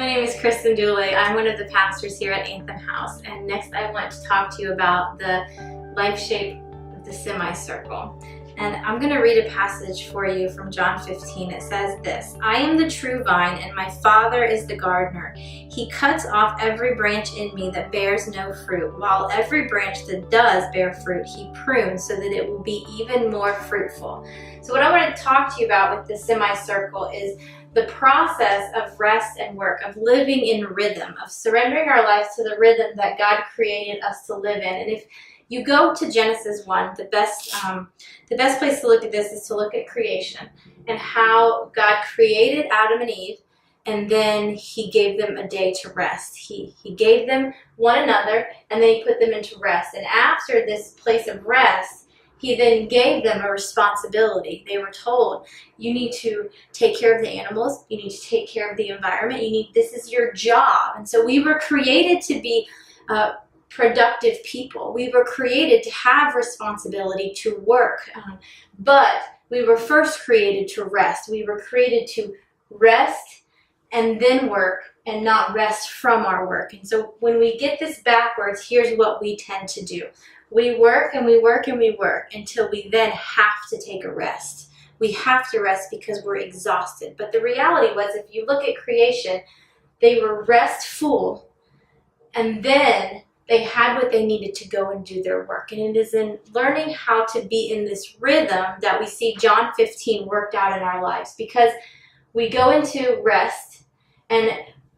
my name is Kristen Dooley. I'm one of the pastors here at Anthem House, and next I want to talk to you about the life shape of the semicircle. And I'm going to read a passage for you from John 15. It says this: I am the true vine, and my Father is the gardener. He cuts off every branch in me that bears no fruit, while every branch that does bear fruit, he prunes so that it will be even more fruitful. So what I want to talk to you about with the semicircle is the process of rest and work, of living in rhythm, of surrendering our lives to the rhythm that God created us to live in. And if you go to Genesis 1, the best place to look at this is to look at creation and how God created Adam and Eve, and then he gave them a day to rest. He gave them one another, and then he put them into rest. And after this place of rest, he then gave them a responsibility. They were told, you need to take care of the animals, you need to take care of the environment, this is your job. And so we were created to be productive people. We were created to have responsibility, to work, but we were first created to rest. We were created to rest and then work, and not rest from our work. And so when we get this backwards, here's what we tend to do. We work and we work and we work until we then have to take a rest. We have to rest because we're exhausted. But the reality was, if you look at creation, they were restful, and then they had what they needed to go and do their work. And it is in learning how to be in this rhythm that we see John 15 worked out in our lives, because we go into rest, and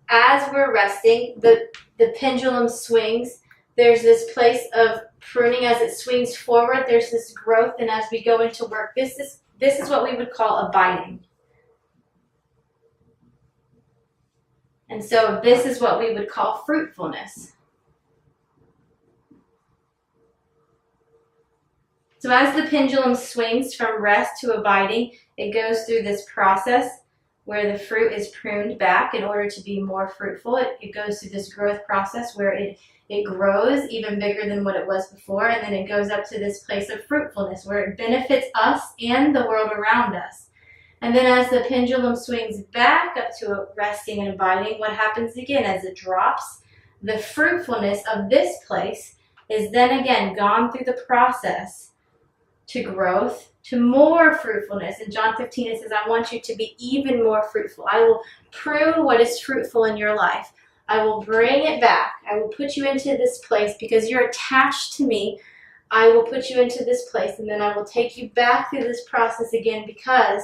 as we're resting, the pendulum swings. There's this place of pruning. As it swings forward, there's this growth, and as we go into work, this is what we would call abiding. And so this is what we would call fruitfulness. So as the pendulum swings from rest to abiding, it goes through this process where the fruit is pruned back in order to be more fruitful. It goes through this growth process where it grows even bigger than what it was before, and then it goes up to this place of fruitfulness where it benefits us and the world around us. And then as the pendulum swings back up to resting and abiding, what happens again? As it drops, the fruitfulness of this place is then again gone through the process to growth, to more fruitfulness. In John 15 it says, I want you to be even more fruitful. I will prune what is fruitful in your life. I will bring it back. I will put you into this place because you're attached to me. I will put you into this place, and then I will take you back through this process again because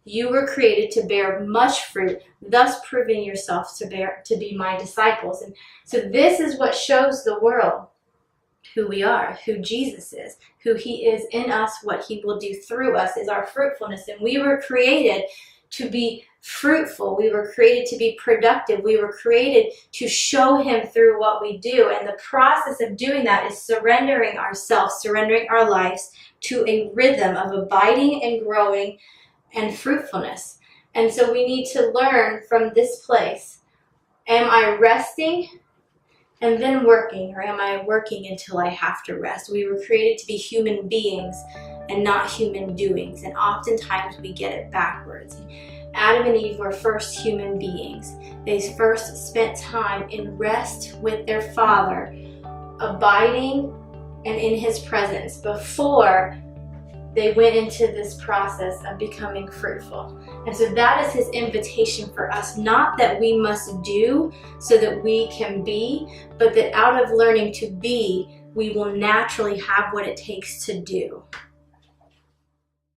you were created to bear much fruit, thus proving yourself to be my disciples. And so this is what shows the world who we are, who Jesus is, who he is in us, what he will do through us is our fruitfulness. And we were created to be fruitful. We were created to be productive. We were created to show him through what we do. And the process of doing that is surrendering ourselves, surrendering our lives to a rhythm of abiding and growing and fruitfulness. And so we need to learn from this place. Am I resting and then working, or am I working until I have to rest? We were created to be human beings and not human doings, and oftentimes we get it backwards. Adam and Eve were first human beings. They first spent time in rest with their Father, abiding and in his presence before they went into this process of becoming fruitful. And so that is his invitation for us, not that we must do so that we can be, but that out of learning to be, we will naturally have what it takes to do.